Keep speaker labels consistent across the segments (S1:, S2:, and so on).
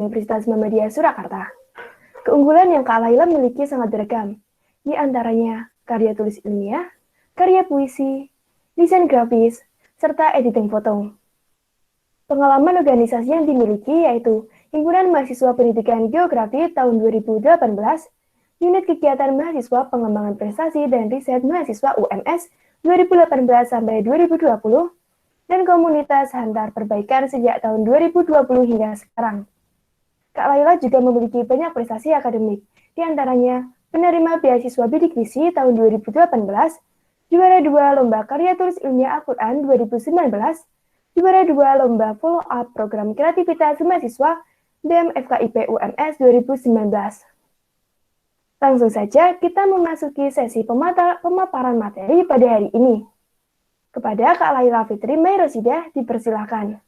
S1: Universitas Muhammadiyah Surakarta. Keunggulan yang Kak Laila miliki sangat beragam, di antaranya karya tulis ilmiah, karya puisi, desain grafis, serta editing foto. Pengalaman organisasi yang dimiliki yaitu Himpunan Mahasiswa Pendidikan Geografi tahun 2018, Unit Kegiatan Mahasiswa Pengembangan Prestasi dan Riset Mahasiswa UMS 2018 sampai 2020, dan Komunitas Hantar Perbaikan sejak tahun 2020 hingga sekarang. Kak Laila juga memiliki banyak prestasi akademik, di antaranya penerima beasiswa bidik misi tahun 2018, juara 2 Lomba Karya Tulis Ilmiah Al-Quran 2019, juara 2 Lomba Follow Up Program Kreativitas Mahasiswa BEM FKIP UMS 2019. Langsung saja kita memasuki sesi pemaparan materi pada hari ini. Kepada Kak Laila Fitri Mairosidah dipersilakan.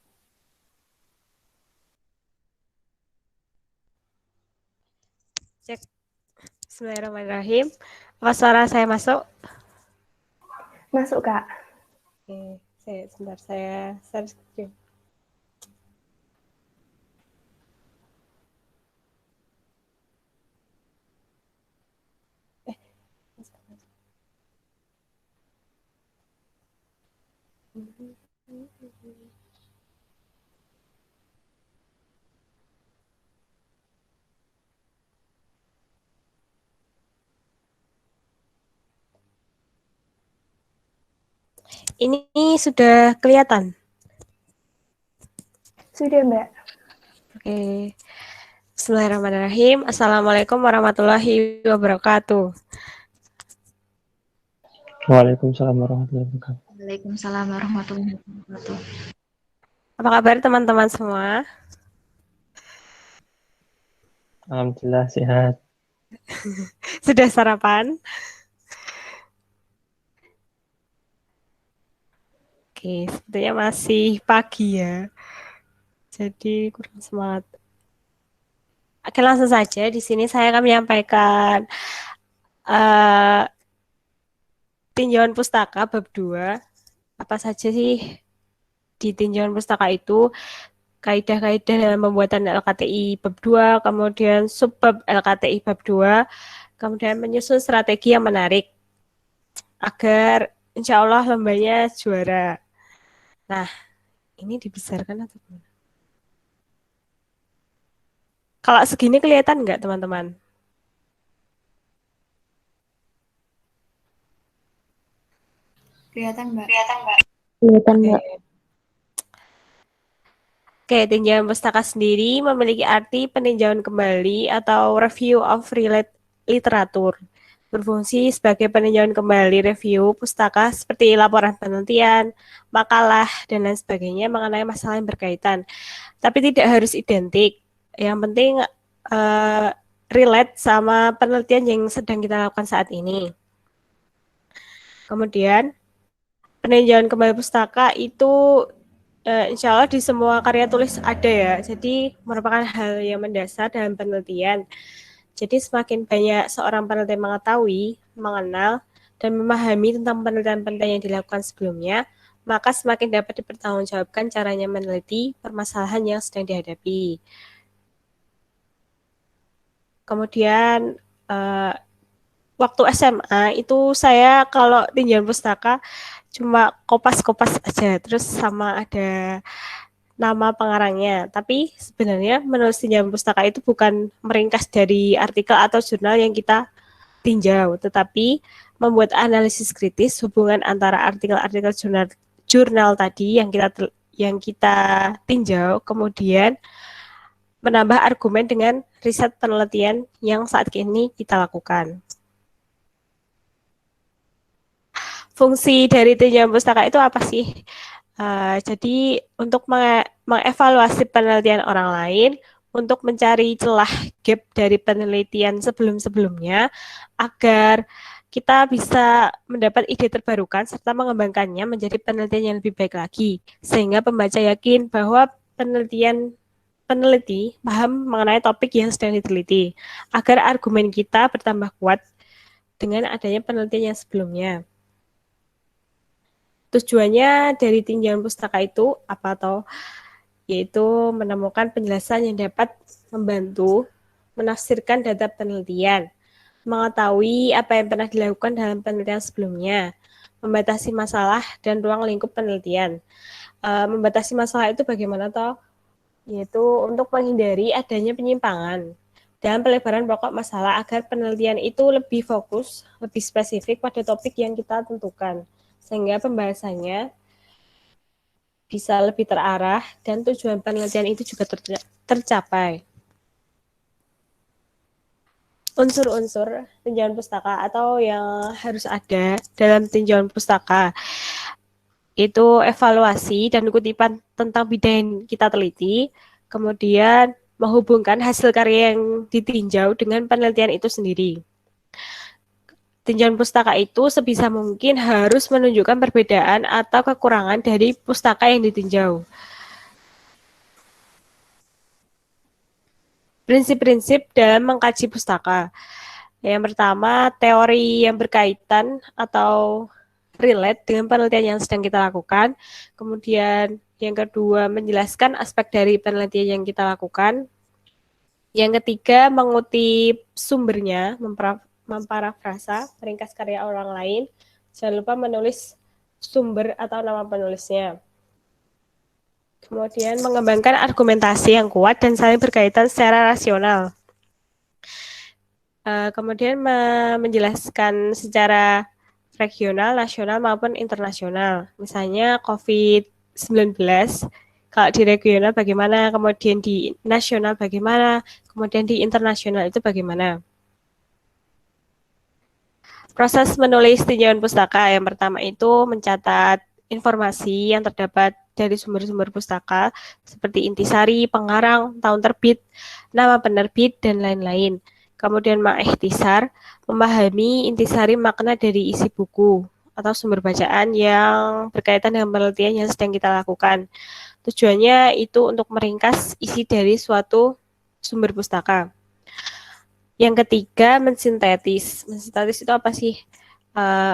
S2: Cek. Bismillahirrahmanirrahim. Apa suara saya masuk?
S1: Masuk, Kak.
S2: Oke, sebentar saya share screen. Ini sudah kelihatan?
S1: Sudah, Mbak.
S2: Oke. Bismillahirrahmanirrahim. Assalamualaikum warahmatullahi wabarakatuh.
S3: Waalaikumsalam warahmatullahi wabarakatuh.
S4: Waalaikumsalam warahmatullahi wabarakatuh.
S2: Apa kabar teman-teman semua?
S3: Alhamdulillah sehat.
S2: Sudah sarapan? Oke, sepertinya masih pagi ya. Jadi kurang semangat. Oke, langsung saja. Di sini saya akan menyampaikan tinjauan pustaka bab 2. Apa saja sih di tinjauan pustaka itu? Kaidah-kaidah dalam pembuatan LKTI bab 2, kemudian subbab LKTI bab 2, kemudian menyusun strategi yang menarik agar insya Allah lombanya juara. Nah, ini dibesarkan atau gimana? Kalau segini kelihatan nggak teman-teman?
S4: Kelihatan, Mbak.
S3: Kelihatan, Mbak.
S2: Oke, tinjauan pustaka sendiri memiliki arti peninjauan kembali atau review of literatur. Berfungsi sebagai peninjauan kembali review pustaka seperti laporan penelitian, makalah, dan lain sebagainya mengenai masalah yang berkaitan. Tapi tidak harus identik. Yang penting relate sama penelitian yang sedang kita lakukan saat ini. Kemudian, peninjauan kembali pustaka itu insya Allah di semua karya tulis ada ya, jadi merupakan hal yang mendasar dalam penelitian. Jadi semakin banyak seorang peneliti mengetahui, mengenal, dan memahami tentang penelitian-penelitian yang dilakukan sebelumnya, maka semakin dapat dipertanggungjawabkan caranya meneliti permasalahan yang sedang dihadapi. Kemudian waktu SMA itu saya kalau tinjauan pustaka cuma kopas-kopas aja, terus sama ada nama pengarangnya. Tapi sebenarnya menulis tinjauan pustaka itu bukan meringkas dari artikel atau jurnal yang kita tinjau, tetapi membuat analisis kritis hubungan antara artikel-artikel jurnal tadi yang kita tinjau, kemudian menambah argumen dengan riset penelitian yang saat ini kita lakukan. Fungsi dari tinjauan pustaka itu apa sih? Jadi untuk mengevaluasi penelitian orang lain, untuk mencari celah gap dari penelitian sebelum-sebelumnya, agar kita bisa mendapat ide terbarukan serta mengembangkannya menjadi penelitian yang lebih baik lagi, sehingga pembaca yakin bahwa peneliti paham mengenai topik yang sedang diteliti, agar argumen kita bertambah kuat dengan adanya penelitian yang sebelumnya. Tujuannya dari tinjauan pustaka itu apa atau yaitu menemukan penjelasan yang dapat membantu menafsirkan data penelitian, mengetahui apa yang pernah dilakukan dalam penelitian sebelumnya, membatasi masalah dan ruang lingkup penelitian. Membatasi masalah itu bagaimana toh? Yaitu untuk menghindari adanya penyimpangan dan pelebaran pokok masalah agar penelitian itu lebih fokus, lebih spesifik pada topik yang kita tentukan, sehingga pembahasannya bisa lebih terarah dan tujuan penelitian itu juga tercapai. Unsur-unsur tinjauan pustaka atau yang harus ada dalam tinjauan pustaka itu evaluasi dan kutipan tentang bidang yang kita teliti, kemudian menghubungkan hasil karya yang ditinjau dengan penelitian itu sendiri. Tinjauan pustaka itu sebisa mungkin harus menunjukkan perbedaan atau kekurangan dari pustaka yang ditinjau. Prinsip-prinsip dalam mengkaji pustaka. Yang pertama, teori yang berkaitan atau relate dengan penelitian yang sedang kita lakukan. Kemudian yang kedua, menjelaskan aspek dari penelitian yang kita lakukan. Yang ketiga, mengutip sumbernya, memparafrasa, meringkas karya orang lain. Jangan lupa menulis sumber atau nama penulisnya. Kemudian mengembangkan argumentasi yang kuat dan saling berkaitan secara rasional. Kemudian menjelaskan secara regional, nasional maupun internasional. Misalnya COVID-19, kalau di regional bagaimana, kemudian di nasional bagaimana, kemudian di internasional itu bagaimana. Proses menulis tinjauan pustaka yang pertama itu mencatat informasi yang terdapat dari sumber-sumber pustaka seperti intisari, pengarang, tahun terbit, nama penerbit, dan lain-lain. Kemudian mengikhtisar, memahami intisari makna dari isi buku atau sumber bacaan yang berkaitan dengan penelitian yang sedang kita lakukan. Tujuannya itu untuk meringkas isi dari suatu sumber pustaka. Yang ketiga, mensintetis. Mensintetis itu apa sih?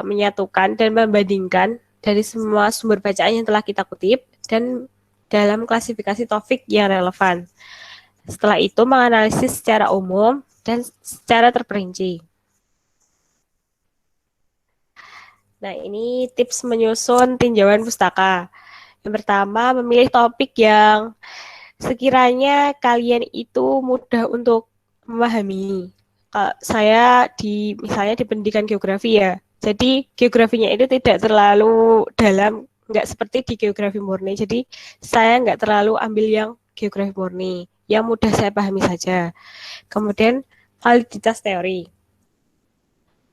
S2: Menyatukan dan membandingkan dari semua sumber bacaan yang telah kita kutip dan dalam klasifikasi topik yang relevan. Setelah itu menganalisis secara umum dan secara terperinci. Nah, ini tips menyusun tinjauan pustaka. Yang pertama, memilih topik yang sekiranya kalian itu mudah untuk memahami. Saya misalnya di pendidikan geografi ya, jadi geografinya itu tidak terlalu dalam, nggak seperti di geografi murni. Jadi saya nggak terlalu ambil yang geografi murni, yang mudah saya pahami saja. Kemudian validitas teori.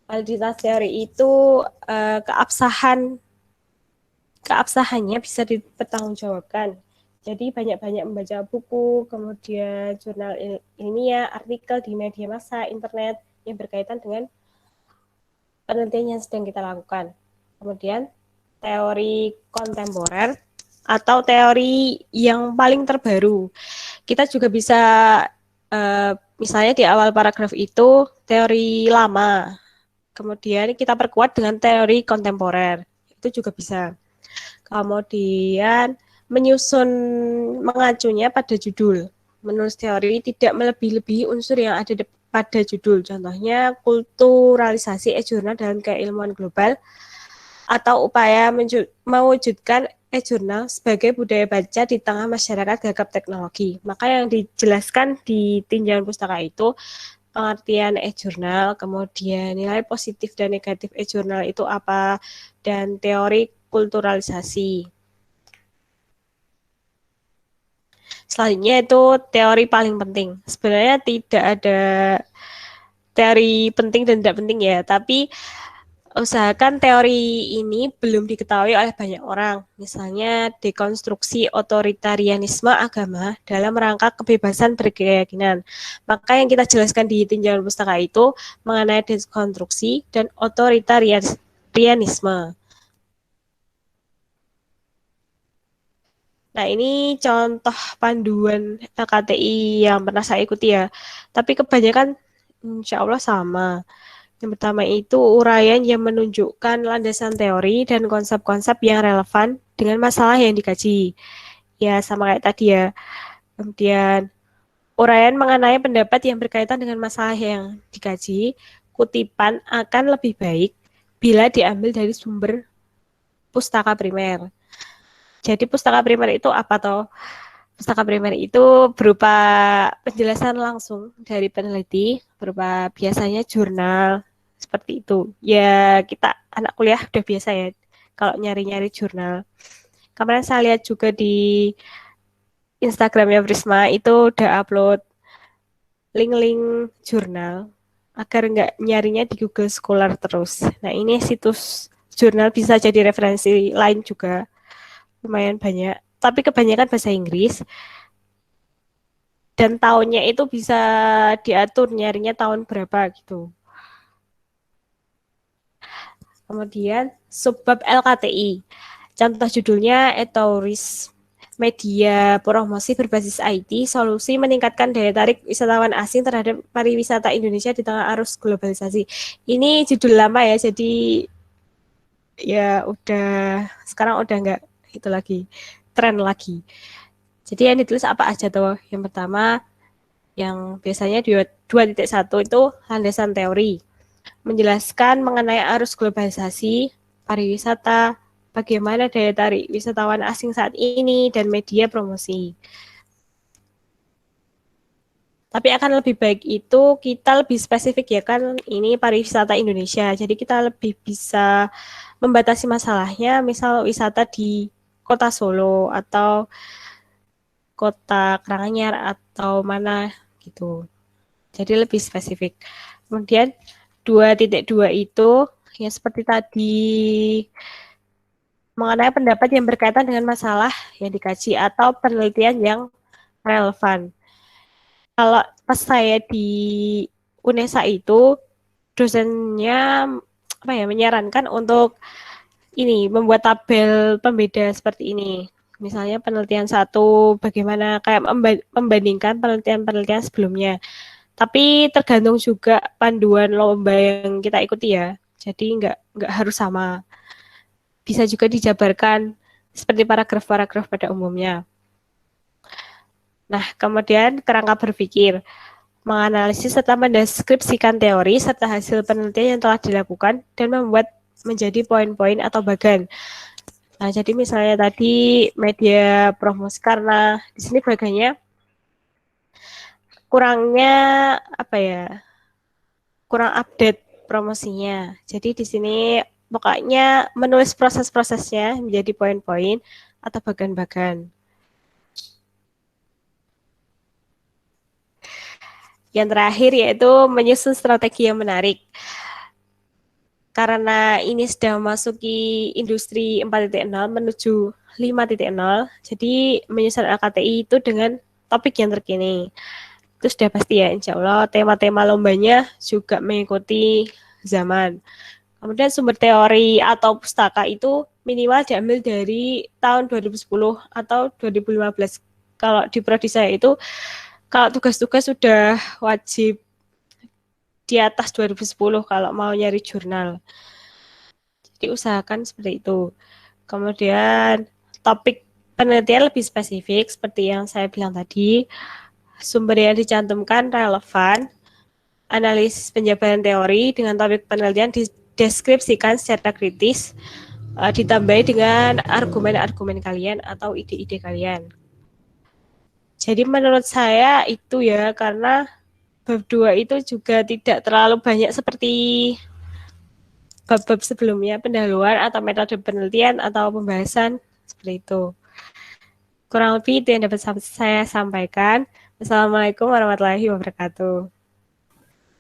S2: Validitas teori itu keabsahannya bisa dipertanggungjawabkan. Jadi banyak-banyak membaca buku, kemudian jurnal ilmiah, artikel di media massa, internet yang berkaitan dengan penelitian yang sedang kita lakukan. Kemudian teori kontemporer atau teori yang paling terbaru. Kita juga bisa misalnya di awal paragraf itu teori lama, kemudian kita perkuat dengan teori kontemporer, itu juga bisa. Kemudian menyusun mengacunya pada judul. Menulis teori tidak melebihi unsur yang ada pada judul. Contohnya kulturalisasi e-jurnal dalam keilmuan global atau upaya mewujudkan e-jurnal sebagai budaya baca di tengah masyarakat gagap teknologi. Maka yang dijelaskan di tinjauan pustaka itu pengertian e-jurnal, kemudian nilai positif dan negatif e-jurnal itu apa, dan teori kulturalisasi. Selanjutnya itu teori paling penting. Sebenarnya tidak ada teori penting dan tidak penting ya, tapi usahakan teori ini belum diketahui oleh banyak orang. Misalnya dekonstruksi otoritarianisme agama dalam rangka kebebasan berkeyakinan. Maka yang kita jelaskan di tinjauan pustaka itu mengenai dekonstruksi dan otoritarianisme. Nah, ini contoh panduan LKTI yang pernah saya ikuti ya. Tapi kebanyakan insya Allah sama. Yang pertama itu uraian yang menunjukkan landasan teori dan konsep-konsep yang relevan dengan masalah yang dikaji. Ya, sama kayak tadi ya. Kemudian uraian mengenai pendapat yang berkaitan dengan masalah yang dikaji, kutipan akan lebih baik bila diambil dari sumber pustaka primer. Jadi pustaka primer itu apa toh? Pustaka primer itu berupa penjelasan langsung dari peneliti, berupa biasanya jurnal, seperti itu. Ya, kita anak kuliah udah biasa ya, kalau nyari-nyari jurnal. Kemarin saya lihat juga di Instagramnya Prisma, itu udah upload link-link jurnal, agar nggak nyarinya di Google Scholar terus. Nah, ini situs jurnal bisa jadi referensi lain juga, lumayan banyak. Tapi kebanyakan bahasa Inggris, dan tahunnya itu bisa diatur nyarinya tahun berapa gitu. Kemudian subbab LKTI. Contoh judulnya Etouris, media promosi berbasis IT, solusi meningkatkan daya tarik wisatawan asing terhadap pariwisata Indonesia di tengah arus globalisasi. Ini judul lama ya, jadi ya udah sekarang udah nggak itu lagi, tren lagi. Jadi yang ditulis apa aja tuh? Yang pertama, yang biasanya 2.1 itu landasan teori, menjelaskan mengenai arus globalisasi, pariwisata, bagaimana daya tarik wisatawan asing saat ini, dan media promosi. Tapi akan lebih baik itu kita lebih spesifik ya kan, ini pariwisata Indonesia. Jadi kita lebih bisa membatasi masalahnya, misal wisata di kota Solo atau kota Karanganyar atau mana gitu. Jadi lebih spesifik. Kemudian 2.2 itu ya seperti tadi, mengenai pendapat yang berkaitan dengan masalah yang dikaji atau penelitian yang relevan. Kalau pas saya di UNESA itu, dosennya apa ya, menyarankan untuk ini membuat tabel pembeda seperti ini. Misalnya penelitian satu bagaimana kayak membandingkan penelitian-penelitian sebelumnya. Tapi tergantung juga panduan lomba yang kita ikuti ya. Jadi nggak harus sama. Bisa juga dijabarkan seperti paragraf-paragraf pada umumnya. Nah, kemudian kerangka berpikir, menganalisis serta mendeskripsikan teori serta hasil penelitian yang telah dilakukan dan membuat menjadi poin-poin atau bagan. Nah, jadi misalnya tadi media promosi, karena di sini bagannya kurangnya apa ya? Kurang update promosinya. Jadi di sini pokoknya menulis proses-prosesnya menjadi poin-poin atau bagan-bagan. Yang terakhir yaitu menyusun strategi yang menarik. Karena ini sedang memasuki industri 4.0 menuju 5.0, jadi menyusun LKTI itu dengan topik yang terkini. Itu sudah pasti ya, insya Allah tema-tema lombanya juga mengikuti zaman. Kemudian sumber teori atau pustaka itu minimal diambil dari tahun 2010 atau 2015. Kalau di prodi saya itu, kalau tugas-tugas sudah wajib di atas 2010 kalau mau nyari jurnal. Jadi usahakan seperti itu. Kemudian topik penelitian lebih spesifik seperti yang saya bilang tadi. Sumber yang dicantumkan relevan, analisis penjabaran teori dengan topik penelitian dideskripsikan secara kritis, ditambahi dengan argumen-argumen kalian atau ide-ide kalian. Jadi menurut saya itu ya, karena bab 2 itu juga tidak terlalu banyak seperti bab-bab sebelumnya, pendahuluan atau metode penelitian atau pembahasan seperti itu. Kurang lebih itu yang dapat saya sampaikan. Assalamualaikum warahmatullahi wabarakatuh.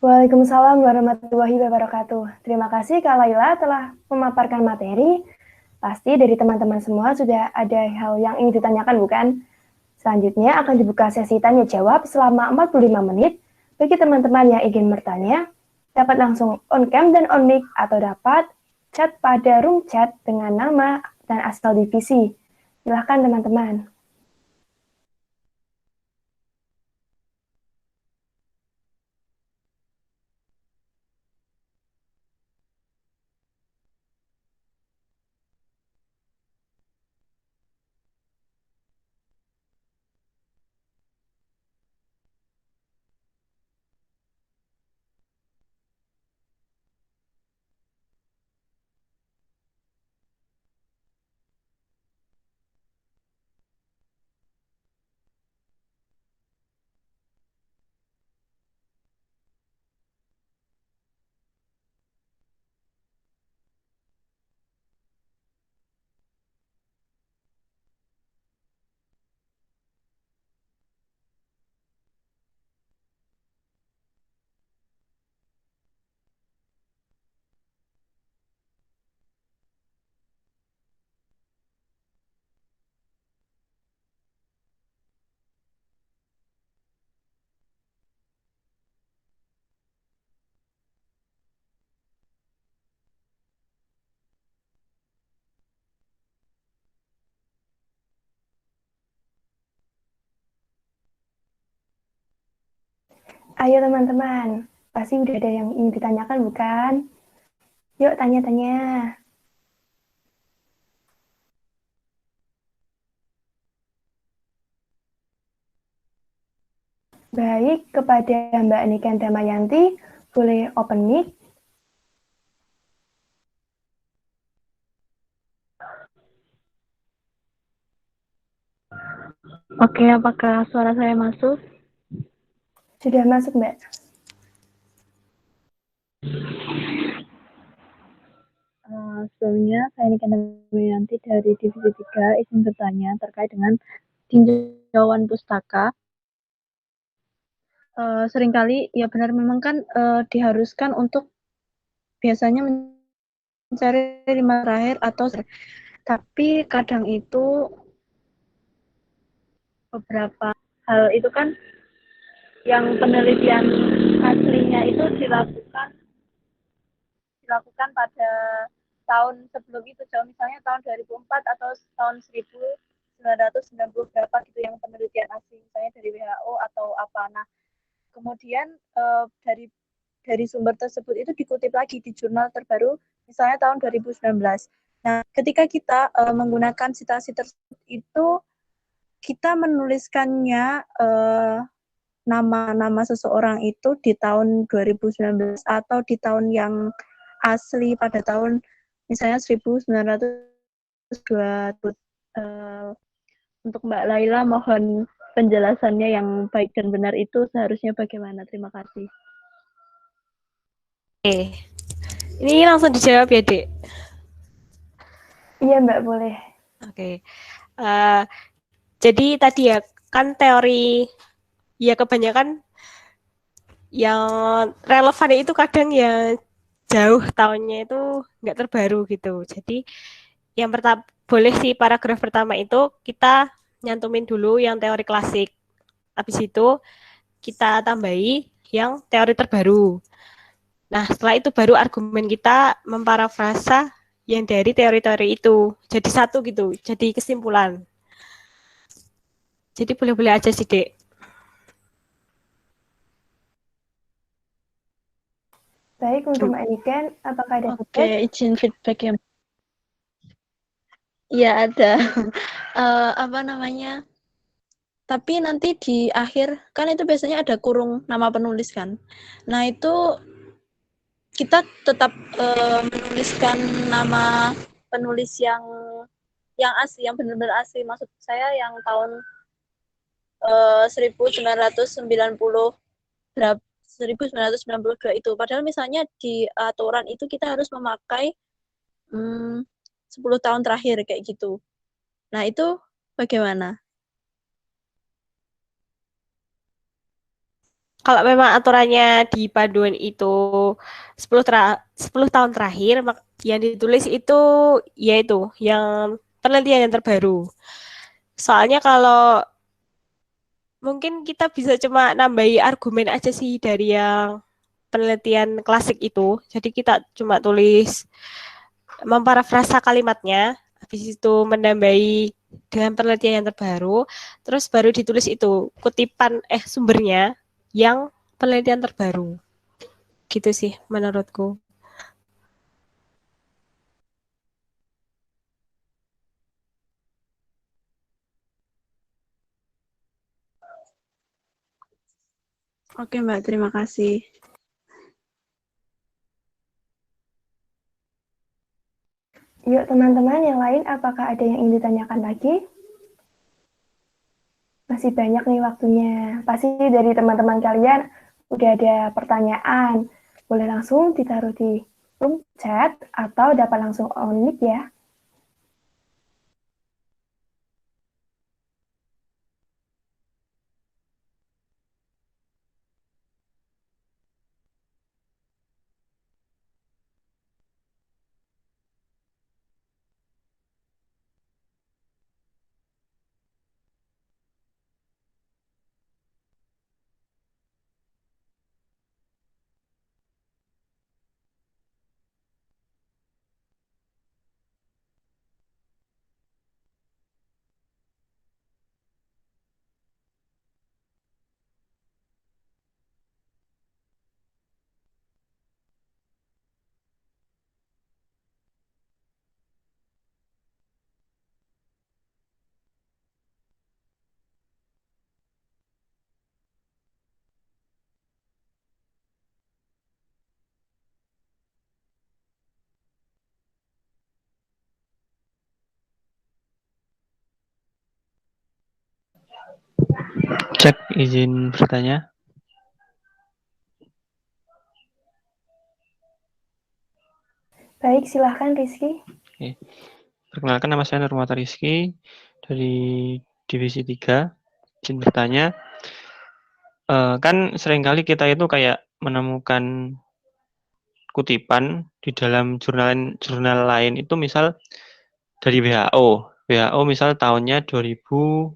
S1: Waalaikumsalam warahmatullahi wabarakatuh. Terima kasih Kak Laila telah memaparkan materi. Pasti dari teman-teman semua sudah ada hal yang ingin ditanyakan, bukan? Selanjutnya akan dibuka sesi tanya jawab selama 45 menit. Bagi teman-teman yang ingin bertanya, dapat langsung on cam dan on mic atau dapat chat pada room chat dengan nama dan asal divisi. Silahkan teman-teman. Ayo teman-teman, pasti udah ada yang ingin ditanyakan bukan? Yuk tanya-tanya. Baik, kepada Mbak Niken Damayanti, boleh open mic.
S5: Oke, apakah suara saya masuk?
S1: Sudah masuk, Mbak.
S5: Sebelumnya, saya Niken Damayanti dari Divisi 3, izin bertanya terkait dengan tinjauan pustaka. Seringkali, ya benar memang kan diharuskan untuk biasanya mencari 5 terakhir atau tapi kadang itu beberapa hal itu kan yang penelitian aslinya itu dilakukan pada tahun sebelum itu, misalnya tahun 2004 atau tahun 1990 berapa gitu yang penelitian asli, misalnya dari WHO atau apa. Nah, kemudian dari sumber tersebut itu dikutip lagi di jurnal terbaru, misalnya tahun 2019. Nah, ketika kita menggunakan citasi tersebut itu kita menuliskannya nama-nama seseorang itu di tahun 2019 atau di tahun yang asli pada tahun misalnya 1920. Untuk Mbak Laila, mohon penjelasannya yang baik dan benar itu seharusnya bagaimana? Terima kasih.
S2: Oke. Ini langsung dijawab ya, Dek.
S1: Iya, Mbak, boleh.
S2: Oke. Jadi tadi ya, kan teori, ya kebanyakan yang relevan itu kadang ya jauh tahunnya itu nggak terbaru gitu. Jadi yang pertama, boleh sih paragraf pertama itu kita nyantumin dulu yang teori klasik. Habis itu kita tambahi yang teori terbaru. Nah, setelah itu baru argumen kita memparafrasa yang dari teori-teori itu. Jadi satu gitu, jadi kesimpulan. Jadi boleh-boleh aja sih, Dek.
S1: Baik, untuk Mbak Niken, apakah ada
S5: Oke,
S1: feedback?
S5: izin feedback ya. Iya ada. Apa namanya? Tapi nanti di akhir kan itu biasanya ada kurung nama penulis kan. Nah itu kita tetap menuliskan nama penulis yang asli, yang benar-benar asli. Maksud saya yang tahun 1990 1992 itu. Padahal misalnya di aturan itu kita harus memakai 10 tahun terakhir kayak gitu. Nah, itu bagaimana?
S2: Kalau memang aturannya di panduan itu 10 tahun terakhir, yang ditulis itu yaitu yang penelitian yang terbaru. Soalnya kalau mungkin kita bisa cuma nambahi argumen aja sih dari yang penelitian klasik itu. Jadi kita cuma tulis memparafrasa kalimatnya, habis itu menambahi dengan penelitian yang terbaru, terus baru ditulis itu kutipan sumbernya yang penelitian terbaru. Gitu sih menurutku.
S5: Oke, Mbak, terima kasih.
S1: Yuk teman-teman yang lain, apakah ada yang ingin ditanyakan lagi? Masih banyak nih waktunya. Pasti dari teman-teman kalian udah ada pertanyaan. Boleh langsung ditaruh di room chat atau dapat langsung on mic ya.
S3: Cek izin bertanya.
S1: Baik, silahkan Rizky.
S3: Oke. Perkenalkan, nama saya Nurmata Rizky dari Divisi 3. Izin bertanya, kan seringkali kita itu kayak menemukan kutipan di dalam jurnal lain itu misal dari WHO. WHO misal tahunnya 2012.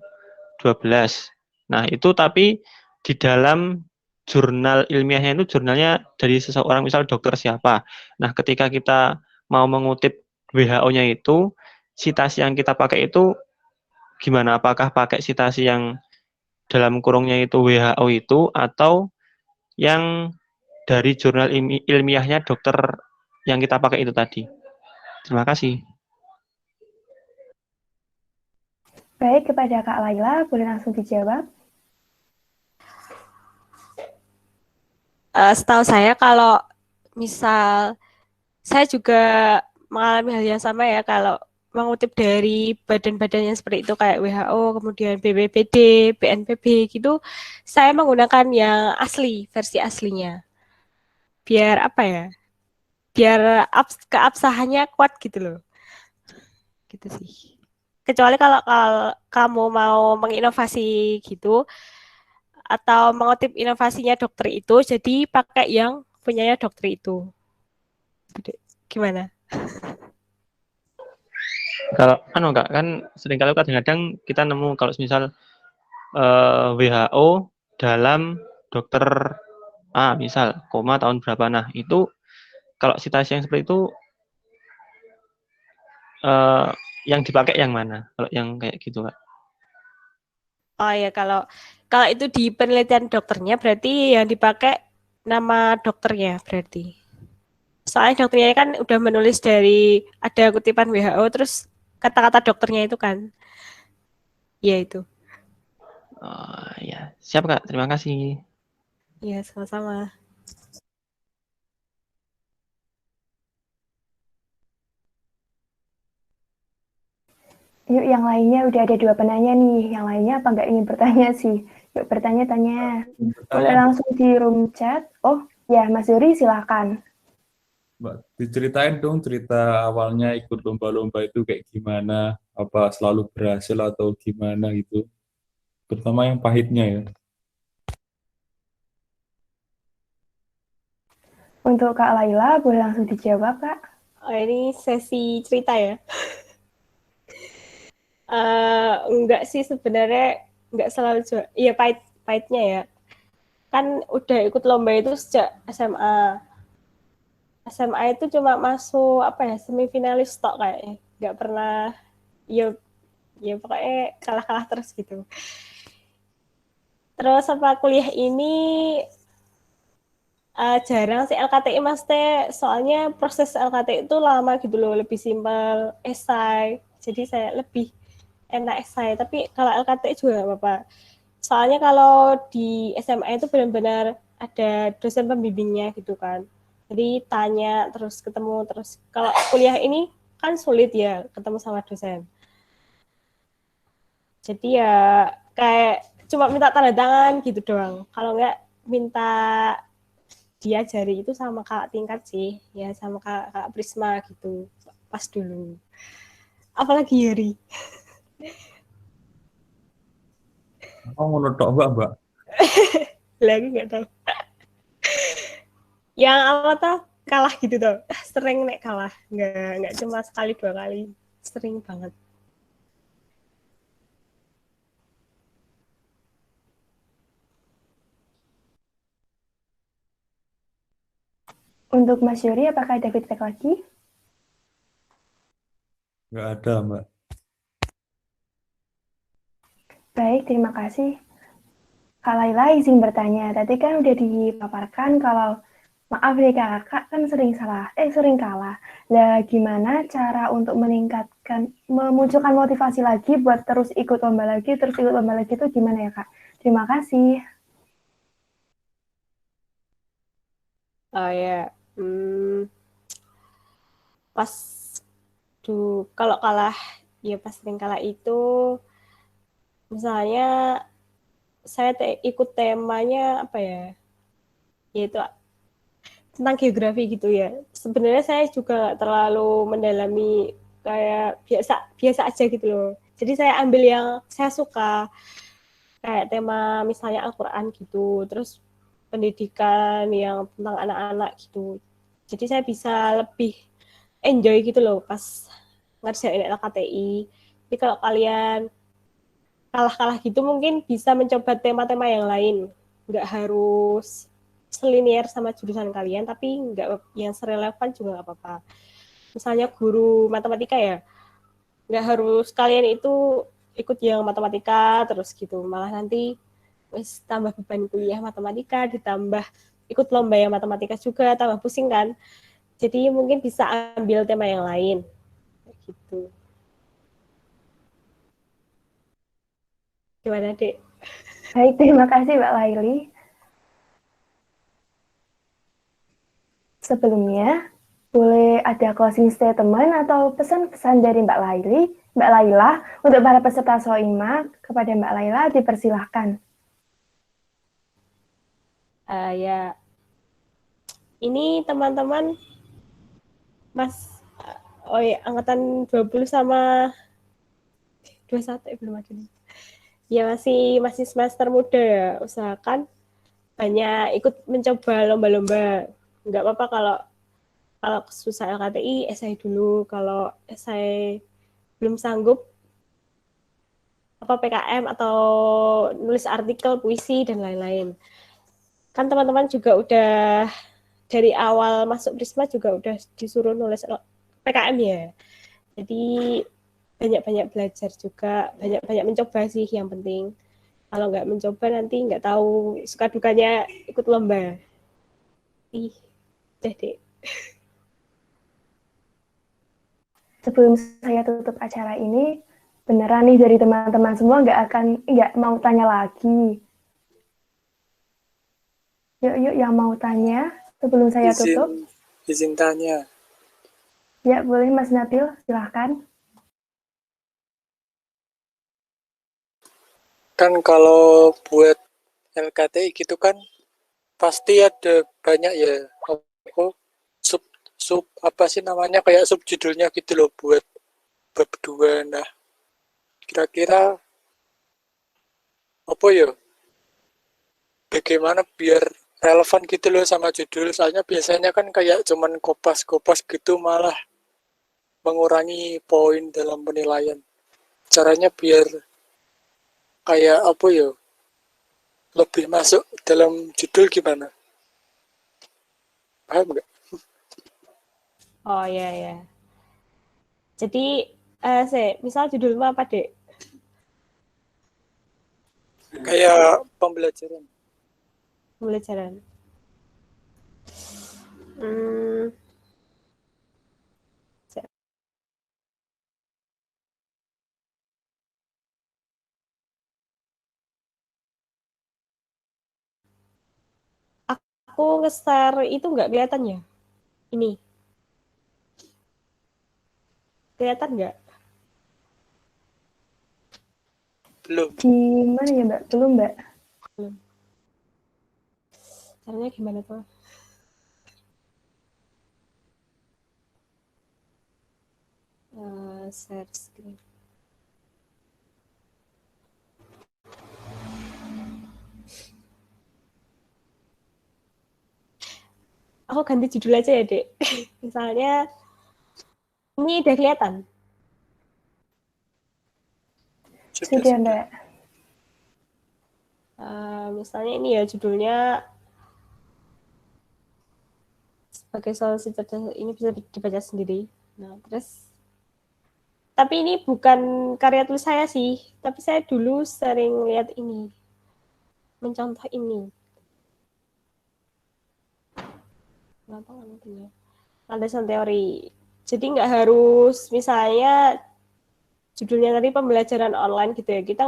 S3: Nah, itu tapi di dalam jurnal ilmiahnya itu jurnalnya dari seseorang misal dokter siapa. Nah, ketika kita mau mengutip WHO-nya itu, sitasi yang kita pakai itu gimana? Apakah pakai sitasi yang dalam kurungnya itu WHO itu atau yang dari jurnal ilmiahnya dokter yang kita pakai itu tadi? Terima kasih.
S1: Baik, kepada Kak Laila, boleh langsung dijawab.
S2: Setahu saya kalau misal saya juga mengalami hal yang sama ya kalau mengutip dari badan-badan yang seperti itu kayak WHO, kemudian BPBD, BNPB gitu, saya menggunakan yang asli, versi aslinya. Biar apa ya? Biar keabsahannya kuat gitu loh. Gitu sih. Kecuali kalau kamu mau menginovasi gitu atau mengutip inovasinya dokter itu, jadi pakai yang punyanya dokter itu. Gimana?
S3: Kalau enggak kan seringkali kadang-kadang kita nemu kalau misal WHO dalam dokter A misal koma tahun berapa. Nah, itu kalau citasi yang seperti itu eh, yang dipakai yang mana? Kalau yang kayak gitu, Kak.
S2: Oh ya, kalau kalau itu di penelitian dokternya berarti yang dipakai nama dokternya berarti. Soalnya dokternya kan udah menulis dari ada kutipan WHO terus kata-kata dokternya itu kan. Ya itu.
S3: Ya, siap Kak. Terima kasih.
S2: Ya, sama-sama.
S1: Yuk, yang lainnya udah ada 2 penanya nih. Yang lainnya apa nggak ingin bertanya sih? Yuk, bertanya-tanya. Boleh langsung di room chat. Oh, ya, Mas Yuri, silakan.
S6: Mbak, diceritain dong cerita awalnya ikut lomba-lomba itu kayak gimana, apa selalu berhasil atau gimana gitu, terutama yang pahitnya ya.
S1: Untuk Kak Laila, boleh langsung dijawab, Kak.
S2: Oh, ini sesi cerita ya. Enggak sih sebenarnya enggak selalu juara. Iya pahitnya ya. Kan udah ikut lomba itu sejak SMA. SMA itu cuma masuk apa ya semifinalis tok kayaknya. Enggak pernah ya ya pokoknya kalah-kalah terus gitu. Terus apa kuliah ini jarang sih LKTI mas teh, soalnya proses LKTI itu lama gitu loh, lebih simpel esai. Jadi saya lebih enak esai. Tapi kalau LKTI juga nggak apa-apa. Soalnya kalau di SMA itu benar-benar ada dosen pembimbingnya gitu kan. Jadi tanya terus ketemu terus. Kalau kuliah ini kan sulit ya ketemu sama dosen. Jadi ya kayak cuma minta tanda tangan gitu doang. Kalau nggak minta diajari itu sama kakak tingkat sih, ya sama kakak Prisma gitu pas dulu. Apalagi Yuri.
S6: Apa ngono tok mbak?
S2: Lagi nggak tahu. Yang apa tuh kalah gitu tuh. Sering nek kalah. Nggak cuma sekali 2 kali. Sering banget.
S1: Untuk Mas Yuri, apakah ada feedback lagi?
S6: Nggak ada mbak.
S1: Baik, terima kasih. Kak Laila izin bertanya. Tadi kan udah dipaparkan kalau maaf nih kakak kan sering kalah. Nah, gimana cara untuk memunculkan motivasi lagi buat terus ikut lomba lagi itu gimana ya kak? Terima kasih.
S2: Oh ya, pas kalau kalah ya pas sering kalah itu Misalnya saya ikut temanya apa ya, yaitu tentang geografi gitu ya. Sebenarnya saya juga nggak terlalu mendalami, kayak biasa biasa aja gitu loh. Jadi saya ambil yang saya suka, kayak tema misalnya Al-Quran gitu, terus pendidikan yang tentang anak-anak gitu. Jadi saya bisa lebih enjoy gitu loh pas ngerjain LKTI. Tapi kalau kalian kalah-kalah gitu mungkin bisa mencoba tema-tema yang lain. Nggak harus selinier sama jurusan kalian, tapi nggak yang serelevan juga nggak apa-apa. Misalnya guru matematika ya, nggak harus kalian itu ikut yang matematika terus gitu. Malah nanti wis tambah beban kuliah matematika, ditambah ikut lomba yang matematika juga, tambah pusing kan. Jadi mungkin bisa ambil tema yang lain gitu. Gimana, Dek?
S1: Baik, terima kasih Mbak Laili. Sebelumnya, boleh ada closing statement atau pesan-pesan dari Mbak Laila untuk para peserta Soimak. Kepada Mbak Laila dipersilahkan.
S2: Ya, ini teman-teman Mas, oh ya, angkatan 20 sama 21 belum ada nih. Ya masih semester muda ya, usahakan banyak ikut mencoba lomba-lomba. Nggak apa-apa kalau kalau susah LKTI, esai dulu. Kalau esai belum sanggup, apa PKM atau nulis artikel, puisi, dan lain-lain. Kan teman-teman juga udah dari awal masuk Prisma juga udah disuruh nulis PKM ya. Jadi banyak-banyak belajar juga, banyak-banyak mencoba sih yang penting. Kalau nggak mencoba nanti nggak tahu suka dukanya ikut lomba. Ih, deh.
S1: Sebelum saya tutup acara ini, beneran nih dari teman-teman semua nggak mau tanya lagi. Yuk yang mau tanya sebelum saya tutup.
S7: Izin tanya.
S1: Ya boleh Mas Nabil, silahkan.
S7: Kan kalau buat LKTI gitu kan pasti ada banyak ya apa sub sub apa sih namanya kayak subjudulnya gitu loh buat bab 2. Nah, kira-kira apa ya? Bagaimana biar relevan gitu loh sama judul. Soalnya biasanya kan kayak cuman kopas-kopas gitu malah mengurangi poin dalam penilaian. Caranya biar kayak apa ya? Lebih masuk dalam judul gimana? Paham nggak?
S2: Oh ya. Jadi misal judulnya apa, Dek?
S7: Kayak pembelajaran.
S2: Pembelajaran. Hmm, aku nge-share itu nggak kelihatan ya? Ini. Kelihatan nggak?
S7: Belum.
S1: Gimana ya Mbak? Belum Mbak?
S2: Belum. Caranya gimana tuh? Share screen. Aku ganti judul aja ya, Dek. Misalnya, ini udah kelihatan.
S1: Sudah Mbak.
S2: Misalnya ini ya judulnya sebagai solusi cerdas, ini bisa dibaca sendiri. Nah, terus tapi ini bukan karya tulis saya sih, tapi saya dulu sering lihat ini, mencontoh ini. Landasan teori. Jadi nggak harus misalnya judulnya tadi pembelajaran online gitu ya, kita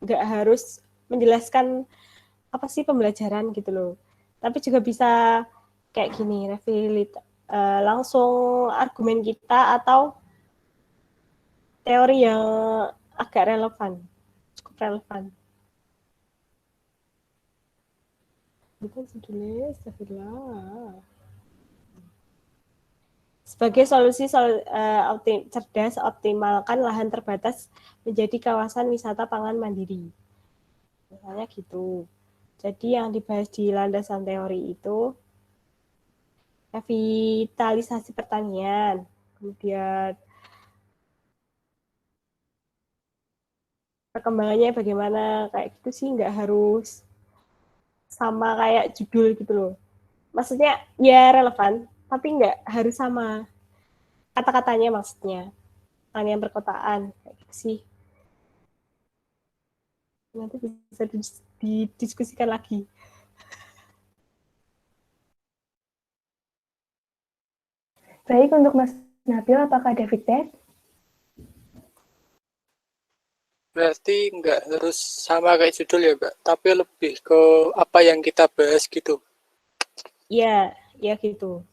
S2: nggak harus menjelaskan apa sih pembelajaran gitu loh. Tapi juga bisa kayak gini, langsung argumen kita atau teori yang agak relevan. Cukup relevan. Bukan judulnya, astagfirullah. Sebagai solusi cerdas, optimalkan lahan terbatas menjadi kawasan wisata pangan mandiri. Misalnya gitu. Jadi yang dibahas di landasan teori itu revitalisasi pertanian, kemudian perkembangannya bagaimana, kayak gitu sih, nggak harus sama kayak judul gitu loh. Maksudnya ya relevan, tapi nggak harus sama kata-katanya maksudnya. Pertanian perkotaan, kayak gitu sih. Nanti bisa didiskusikan lagi.
S1: Baik, untuk Mas Nabil, apakah ada feedback?
S7: Berarti nggak harus sama kayak judul ya, Mbak, tapi lebih ke apa yang kita bahas gitu.
S2: Iya, ya gitu.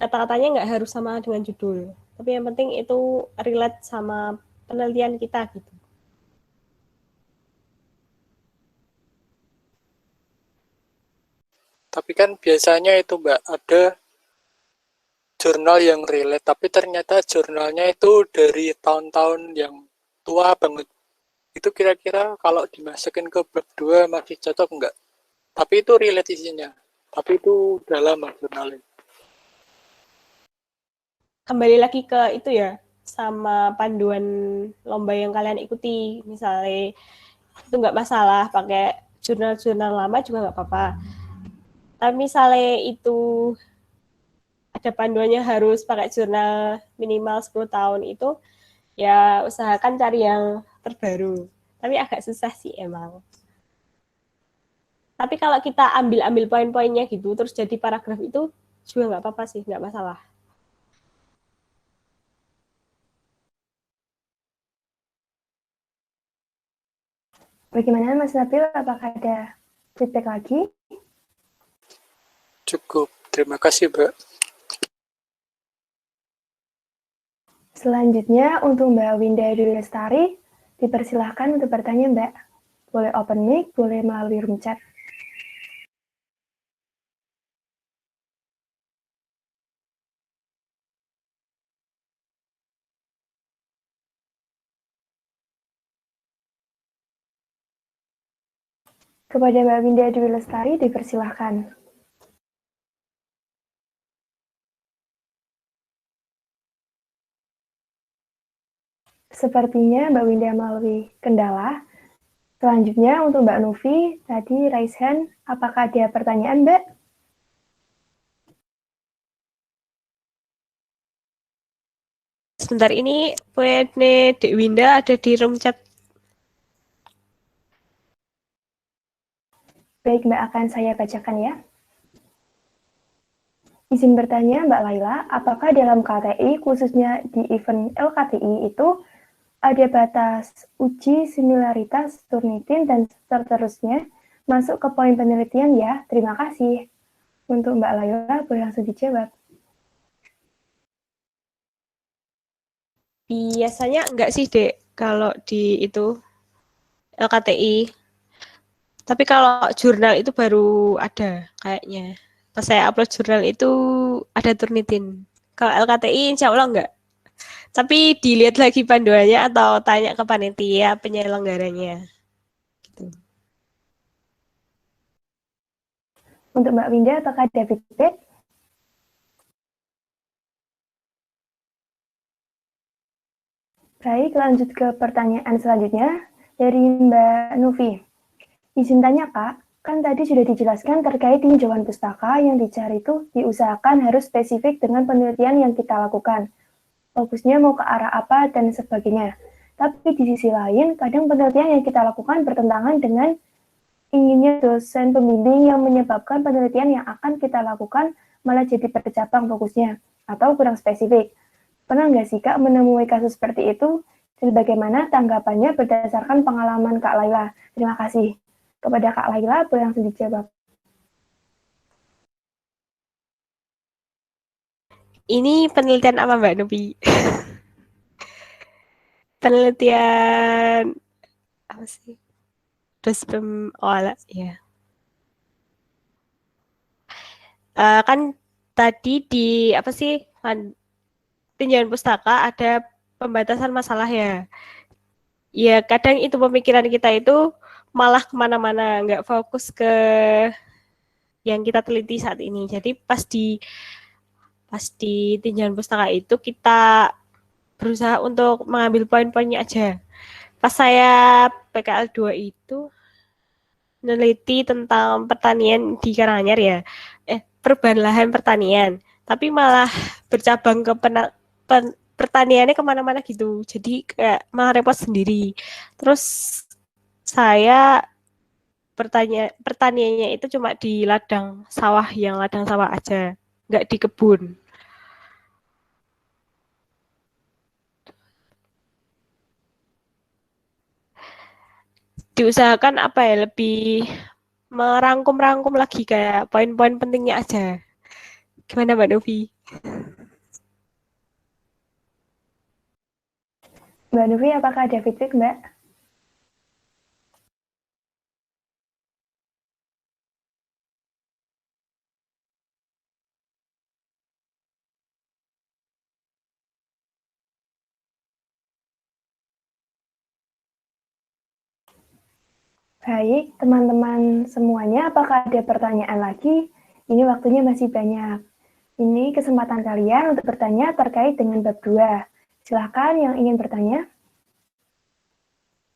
S2: Kata-katanya nggak harus sama dengan judul, tapi yang penting itu relate sama penelitian kita gitu.
S7: Tapi kan biasanya itu, Mbak, ada jurnal yang relate, tapi ternyata jurnalnya itu dari tahun-tahun yang tua banget. Itu kira-kira kalau dimasukin ke bab 2 masih cocok nggak? Tapi itu relate isinya. Tapi itu udah lama jurnalnya.
S2: Kembali lagi ke itu ya, sama panduan lomba yang kalian ikuti. Misalnya itu nggak masalah pakai jurnal-jurnal lama juga nggak apa-apa. Tapi misalnya itu ada panduannya harus pakai jurnal minimal 10 tahun itu, ya usahakan cari yang terbaru. Tapi agak susah sih emang. Tapi kalau kita ambil poin-poinnya gitu, terus jadi paragraf itu juga nggak apa-apa sih, nggak masalah.
S1: Bagaimana Mas Nabil, apakah ada feedback lagi?
S7: Cukup. Terima kasih, Mbak.
S1: Selanjutnya untuk Mbak Winda Dwi Lestari, dipersilahkan untuk bertanya Mbak. Boleh open mic, boleh melalui room chat. Kepada Mbak Winda Dwi Lestari, dipersilahkan. Sepertinya Mbak Winda melalui kendala. Selanjutnya untuk Mbak Nufi, tadi raise hand, apakah ada pertanyaan Mbak?
S2: Sebentar ini punya Dek Winda ada di room chat.
S1: Baik Mbak, akan saya bacakan ya. Izin bertanya Mbak Laila, apakah dalam KTI, khususnya di event LKTI itu, ada batas uji similaritas Turnitin dan seterusnya masuk ke poin penelitian ya? Terima kasih. Untuk Mbak Laila, boleh langsung dijawab.
S2: Biasanya enggak sih, Dek, kalau di itu LKTI. Tapi kalau jurnal itu baru ada kayaknya. Pas saya upload jurnal itu ada Turnitin. Kalau LKTI insya Allah enggak. Tapi dilihat lagi panduannya atau tanya ke panitia penyelenggaranya. Gitu.
S1: Untuk Mbak Winda, apakah ada feedback? Baik, lanjut ke pertanyaan selanjutnya dari Mbak Nufi. Izin tanya Kak, kan tadi sudah dijelaskan terkait tinjauan pustaka yang dicari itu diusahakan harus spesifik dengan penelitian yang kita lakukan. Fokusnya mau ke arah apa dan sebagainya. Tapi di sisi lain, kadang penelitian yang kita lakukan bertentangan dengan inginnya dosen pembimbing yang menyebabkan penelitian yang akan kita lakukan malah jadi bercabang fokusnya atau kurang spesifik. Pernah nggak sih Kak menemui kasus seperti itu? Dan bagaimana tanggapannya berdasarkan pengalaman Kak Laila? Terima kasih. Kepada Kak Laila, boleh langsung dijawab.
S2: Ini penelitian apa Mbak Nubi? Penelitian apa sih? Ya. Kan tadi di apa sih? Tinjauan pustaka ada pembatasan masalah ya. Ya kadang itu pemikiran kita itu malah kemana-mana, nggak fokus ke yang kita teliti saat ini. Jadi pas di tinjauan pustaka itu kita berusaha untuk mengambil poin-poinnya aja. Pas saya PKL 2 itu meneliti tentang pertanian di Karanganyar ya, perubahan lahan pertanian, tapi malah bercabang ke pertaniannya kemana-mana gitu, jadi kayak malah repot sendiri. Terus saya pertaniannya itu cuma di ladang sawah aja, nggak di kebun. Diusahakan apa ya, lebih merangkum-rangkum lagi kayak poin-poin pentingnya aja. Gimana Mbak Novi?
S1: Mbak Novi, apakah ada feedback, Mbak? Baik, teman-teman semuanya, apakah ada pertanyaan lagi? Ini waktunya masih banyak. Ini kesempatan kalian untuk bertanya terkait dengan bab 2. Silahkan yang ingin bertanya.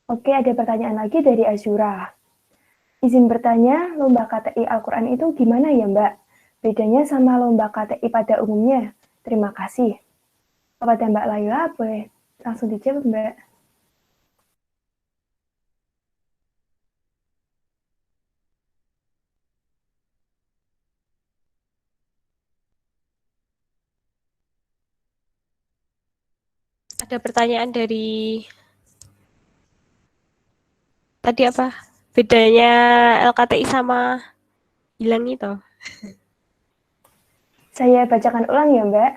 S1: Oke, ada pertanyaan lagi dari Azura. Izin bertanya, lomba KTI Al-Quran itu gimana ya, Mbak? Bedanya sama lomba KTI pada umumnya? Terima kasih. Kepada Mbak Laila, boleh langsung dijawab, Mbak.
S2: Ada pertanyaan dari tadi apa? Bedanya LKTI sama hilang itu?
S1: Saya bacakan ulang ya, Mbak.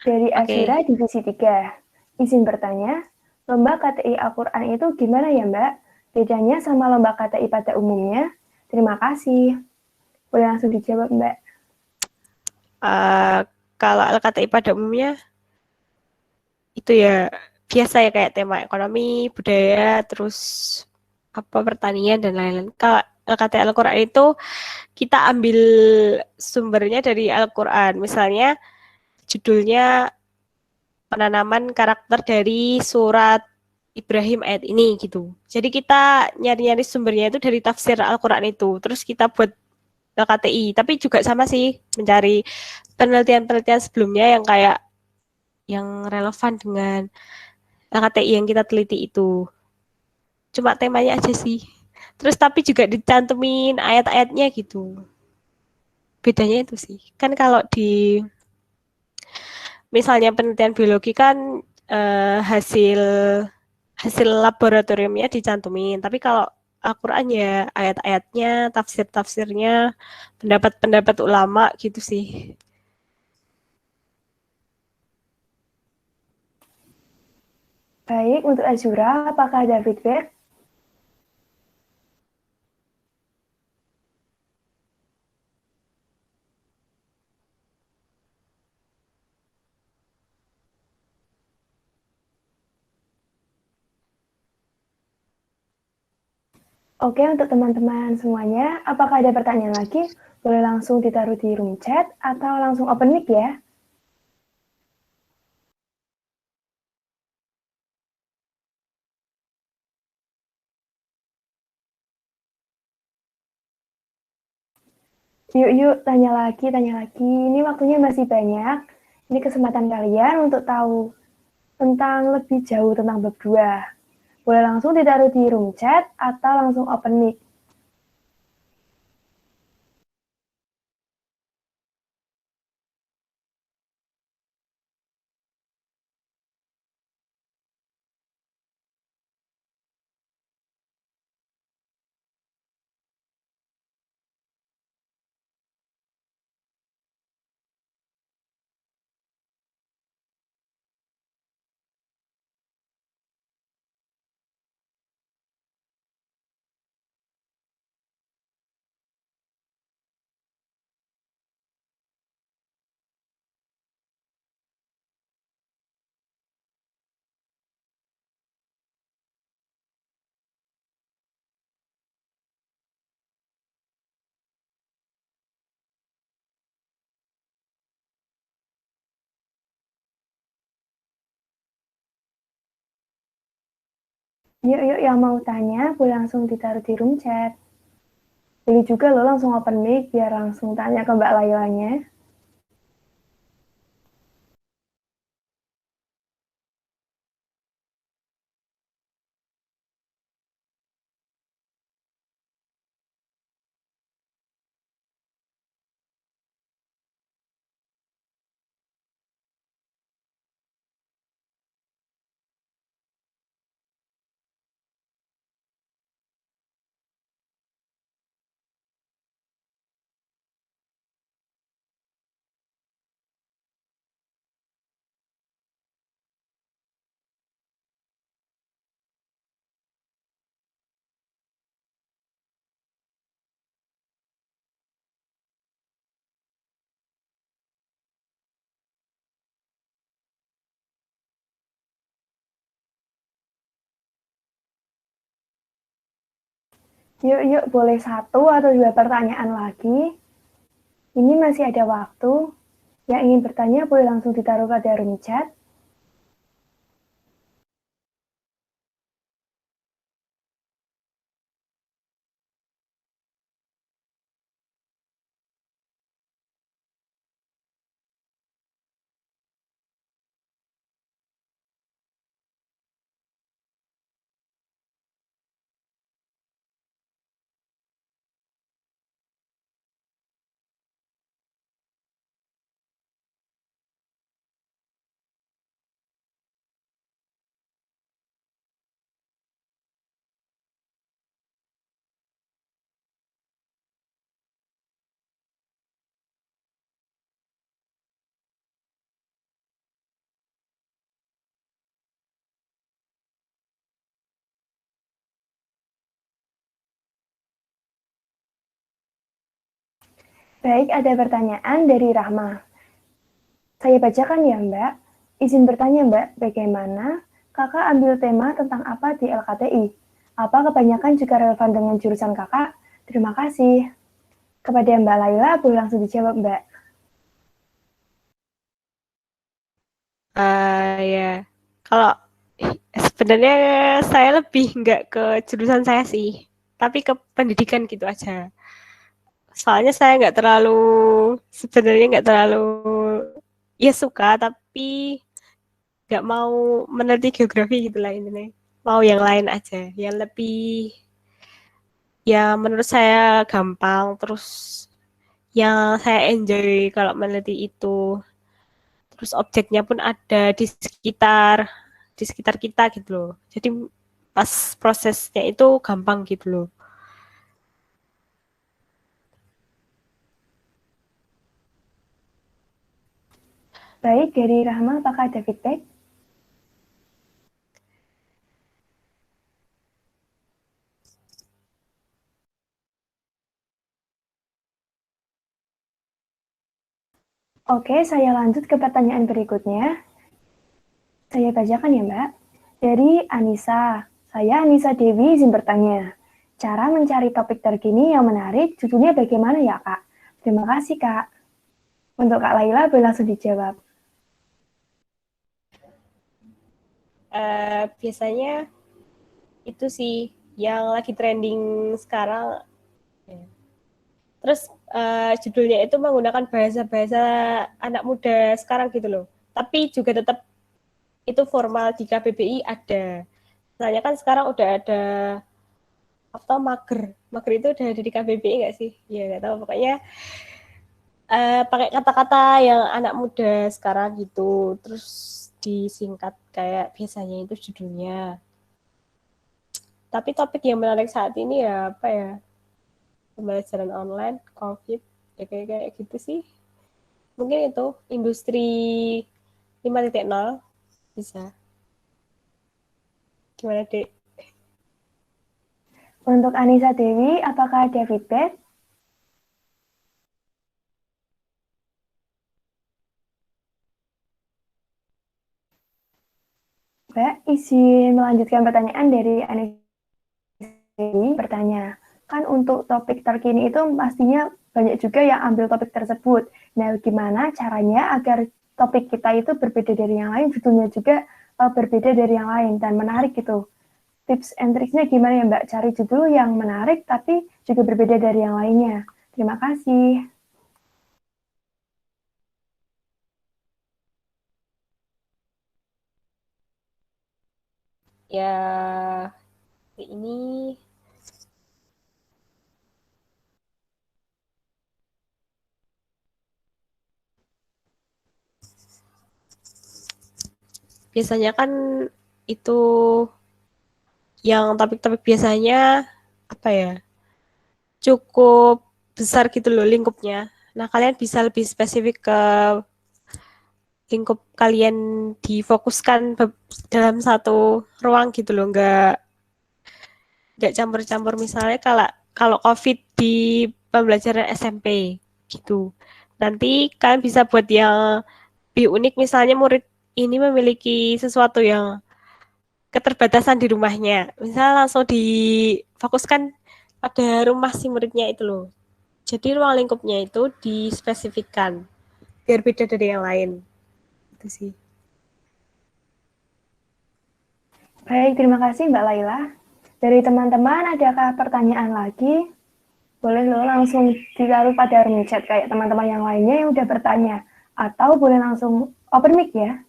S1: Dari
S2: Oke.
S1: Azura Divisi 3. Izin bertanya, lomba KTI Al-Quran itu gimana ya, Mbak? Bedanya sama lomba KTI pada umumnya? Terima kasih. Boleh langsung dijawab, Mbak.
S2: Kalau LKTI pada umumnya itu ya biasa ya, kayak tema ekonomi, budaya, terus apa pertanian dan lain-lain. Kalau LKTI Al-Quran itu kita ambil sumbernya dari Al-Quran. Misalnya judulnya penanaman karakter dari surat Ibrahim ayat ini gitu. Jadi kita nyari-nyari sumbernya itu dari tafsir Al-Quran itu. Terus kita buat LKTI. Tapi juga sama sih, mencari penelitian-penelitian sebelumnya yang kayak yang relevan dengan LKTI yang kita teliti itu. Cuma temanya aja sih. Terus tapi juga dicantumin ayat-ayatnya gitu. Bedanya itu sih. Kan kalau di misalnya penelitian biologi kan hasil laboratoriumnya dicantumin. Tapi kalau Al-Quran ya ayat-ayatnya, tafsir-tafsirnya, pendapat-pendapat ulama gitu sih.
S1: Baik, untuk Azura, apakah ada feedback? Oke, untuk teman-teman semuanya, apakah ada pertanyaan lagi? Boleh langsung ditaruh di room chat atau langsung open mic ya. Yuk, tanya lagi, tanya lagi. Ini waktunya masih banyak. Ini kesempatan kalian untuk tahu tentang lebih jauh tentang bab 2. Boleh langsung ditaruh di room chat atau langsung open mic. Yuk yang mau tanya boleh langsung ditaruh di room chat. Boleh juga lo langsung open mic biar langsung tanya ke Mbak Lailanya. Yuk, boleh 1 atau 2 pertanyaan lagi. Ini masih ada waktu. Yang ingin bertanya boleh langsung ditaruh pada room chat. Baik, ada pertanyaan dari Rahma. Saya bacakan ya, Mbak. Izin bertanya, Mbak, bagaimana Kakak ambil tema tentang apa di LKTI? Apa kebanyakan juga relevan dengan jurusan Kakak? Terima kasih. Kepada Mbak Laila, boleh langsung dijawab, Mbak.
S2: Ya, kalau sebenarnya saya lebih nggak ke jurusan saya sih, tapi ke pendidikan gitu aja. Soalnya saya sebenarnya nggak terlalu, ya suka, tapi nggak mau meneliti geografi gitu lah intinya. Mau yang lain aja, yang lebih, ya menurut saya gampang, terus yang saya enjoy kalau meneliti itu. Terus objeknya pun ada di sekitar kita gitu loh. Jadi pas prosesnya itu gampang gitu loh.
S1: Baik, dari Rahma, apakah ada feedback? Oke, saya lanjut ke pertanyaan berikutnya. Saya bacakan ya, Mbak. Dari Anissa. Saya Anissa Dewi izin bertanya. Cara mencari topik terkini yang menarik, judulnya bagaimana ya, Kak? Terima kasih, Kak. Untuk Kak Laila, boleh langsung dijawab.
S2: Biasanya itu sih yang lagi trending sekarang. Terus judulnya itu menggunakan bahasa-bahasa anak muda sekarang gitu loh. Tapi juga tetap itu formal di KBBI ada. Soalnya kan sekarang udah ada atau mager itu udah ada di KBBI nggak sih? Ya nggak tahu, pokoknya pakai kata-kata yang anak muda sekarang gitu, terus disingkat kayak biasanya itu judulnya. Tapi topik yang menarik saat ini ya apa ya, pembelajaran online, COVID, ya kayak gitu sih. Mungkin itu industri 5.0 bisa. Gimana, Dek?
S1: Untuk Anissa Dewi, apakah ada feedback? Mbak, izin melanjutkan pertanyaan dari Anissa Dewi. Bertanya, kan untuk topik terkini itu pastinya banyak juga yang ambil topik tersebut. Nah, gimana caranya agar topik kita itu berbeda dari yang lain, judulnya juga berbeda dari yang lain dan menarik gitu. Tips and triksnya gimana ya Mbak? Cari judul yang menarik tapi juga berbeda dari yang lainnya. Terima kasih.
S2: Ya, ini biasanya kan itu yang topik-topik biasanya apa ya, cukup besar gitu loh lingkupnya. Nah, kalian bisa lebih spesifik ke lingkup kalian, difokuskan dalam satu ruang gitu loh, nggak campur-campur. Misalnya kalau kalau COVID di pembelajaran SMP gitu, nanti kalian bisa buat yang lebih unik, misalnya murid ini memiliki sesuatu yang keterbatasan di rumahnya, misalnya langsung difokuskan pada rumah si muridnya itu loh. Jadi ruang lingkupnya itu dispesifikkan biar beda dari yang lain. Itu sih.
S1: Baik, terima kasih Mbak Laila. Dari teman-teman, adakah pertanyaan lagi? Boleh lo langsung ditaruh pada room chat kayak teman-teman yang lainnya yang udah bertanya. Atau boleh langsung open mic ya.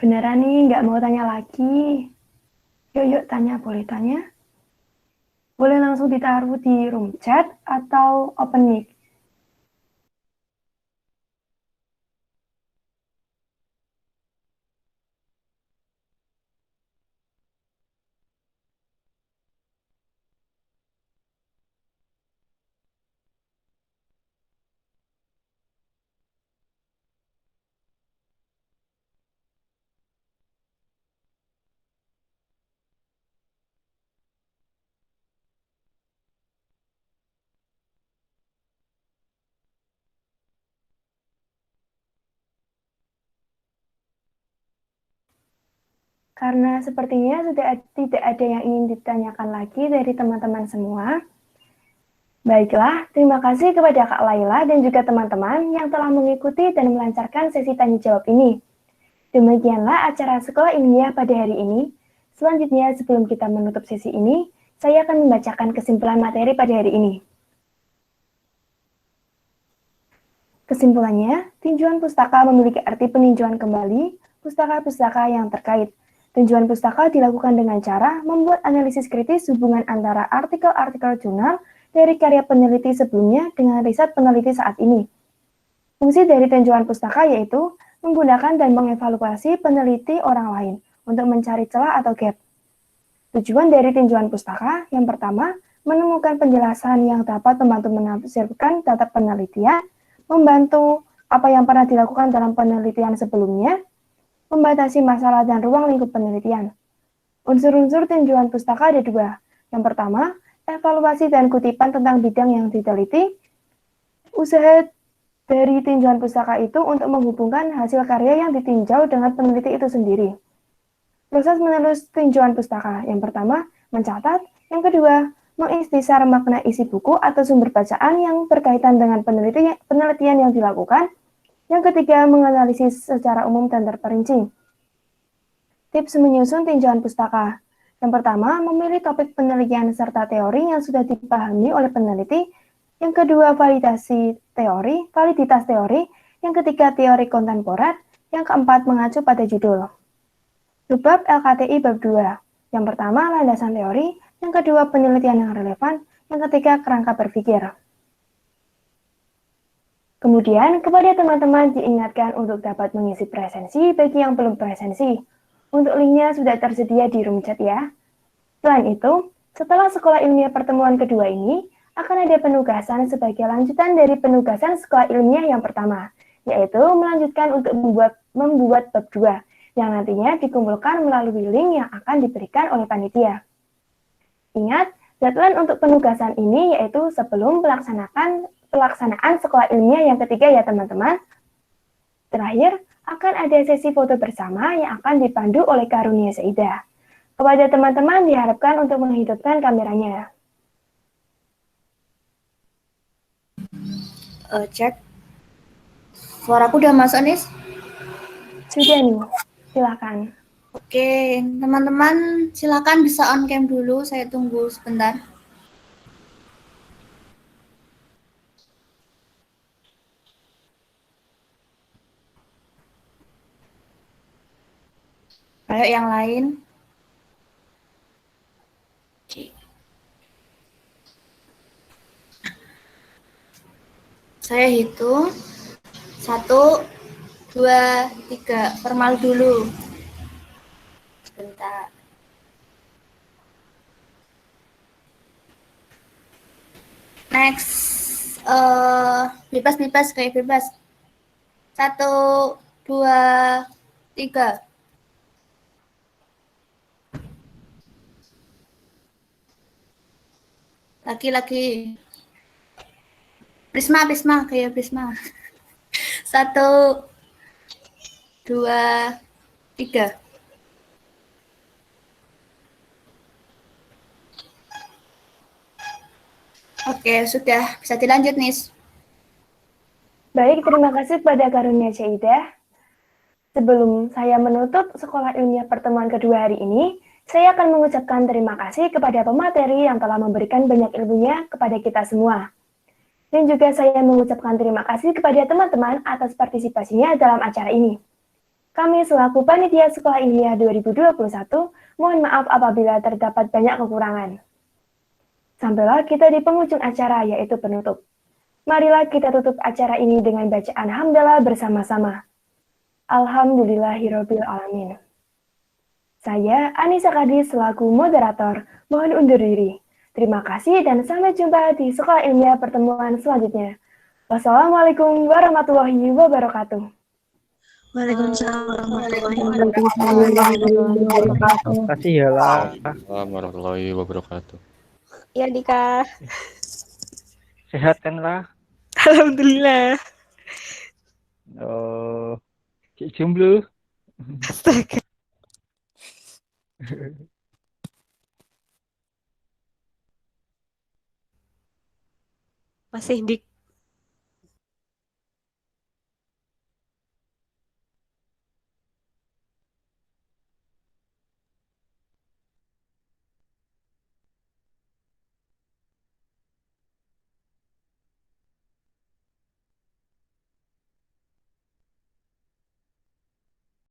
S1: Beneran nih, nggak mau tanya lagi. Yuk, tanya. Boleh tanya? Boleh langsung ditaruh di room chat atau open mic. Karena sepertinya sudah tidak ada yang ingin ditanyakan lagi dari teman-teman semua. Baiklah, terima kasih kepada Kak Laila dan juga teman-teman yang telah mengikuti dan melancarkan sesi tanya jawab ini. Demikianlah acara Sekolah Ilmiah pada hari ini. Selanjutnya, sebelum kita menutup sesi ini, saya akan membacakan kesimpulan materi pada hari ini. Kesimpulannya, tinjauan pustaka memiliki arti peninjauan kembali pustaka-pustaka yang terkait. Tinjauan pustaka dilakukan dengan cara membuat analisis kritis hubungan antara artikel-artikel jurnal dari karya peneliti sebelumnya dengan riset peneliti saat ini. Fungsi dari tinjauan pustaka yaitu menggunakan dan mengevaluasi peneliti orang lain untuk mencari celah atau gap. Tujuan dari tinjauan pustaka yang pertama, menemukan penjelasan yang dapat membantu menafsirkan data penelitian, membantu apa yang pernah dilakukan dalam penelitian sebelumnya, membatasi masalah dan ruang lingkup penelitian. Unsur-unsur tinjauan pustaka ada dua. Yang pertama, evaluasi dan kutipan tentang bidang yang diteliti. Usaha dari tinjauan pustaka itu untuk menghubungkan hasil karya yang ditinjau dengan peneliti itu sendiri. Proses menulis tinjauan pustaka. Yang pertama, mencatat. Yang kedua, mengistisar makna isi buku atau sumber bacaan yang berkaitan dengan penelitian yang dilakukan. Yang ketiga, menganalisis secara umum dan terperinci. Tips menyusun tinjauan pustaka. Yang pertama, memilih topik penelitian serta teori yang sudah dipahami oleh peneliti. Yang kedua, validitas teori. Yang ketiga, teori kontemporer. Yang keempat, mengacu pada judul. Bab LKTI bab 2. Yang pertama, landasan teori. Yang kedua, penelitian yang relevan. Yang ketiga, kerangka berpikir. Kemudian, kepada teman-teman diingatkan untuk dapat mengisi presensi bagi yang belum presensi. Untuk linknya sudah tersedia di room chat ya. Selain itu, setelah sekolah ilmiah pertemuan kedua ini, akan ada penugasan sebagai lanjutan dari penugasan sekolah ilmiah yang pertama, yaitu melanjutkan untuk membuat bab 2, yang nantinya dikumpulkan melalui link yang akan diberikan oleh panitia. Ingat, deadline untuk penugasan ini yaitu sebelum pelaksanaan sekolah ilmiah yang ketiga ya teman-teman. Terakhir, akan ada sesi foto bersama yang akan dipandu oleh Karunia Saidah. Kepada teman-teman diharapkan untuk menghidupkan kameranya.
S4: Cek. Suaraku udah masuk, Nis?
S1: Sudah nih, silakan.
S4: Oke, teman-teman silakan bisa on cam dulu. Saya tunggu sebentar. Ayo yang lain. Oke. Saya hitung. 1, 2, 3. Formal dulu. Sebentar. Next. Bebas, kayak bebas. 1, 2, 3. Lagi. Prisma, kayak Prisma. 1, 2, 3. Oke, sudah. Bisa dilanjut, Nis.
S1: Baik, terima kasih kepada Karunia Caidah. Sebelum saya menutup sekolah ilmiah pertemuan kedua hari ini, saya akan mengucapkan terima kasih kepada pemateri yang telah memberikan banyak ilmunya kepada kita semua. Dan juga saya mengucapkan terima kasih kepada teman-teman atas partisipasinya dalam acara ini. Kami selaku Panitia Sekolah Ilmiah 2021, mohon maaf apabila terdapat banyak kekurangan. Sampailah kita di penghujung acara, yaitu penutup. Marilah kita tutup acara ini dengan bacaan hamdalah bersama-sama. Alhamdulillahirabbil alamin. Saya Anissa Kadi selaku moderator, mohon undur diri. Terima kasih dan sampai jumpa di Sekolah Ilmiah pertemuan selanjutnya. Wassalamualaikum warahmatullahi wabarakatuh.
S4: Waalaikumsalam warahmatullahi wabarakatuh.
S3: Terima kasih ya lah.
S8: Waalaikumsalam warahmatullahi wabarakatuh.
S2: Ya, Dika.
S3: Sehat kan lah?
S2: Alhamdulillah.
S3: Oh, cik jomblo.
S2: Astaga. Masih di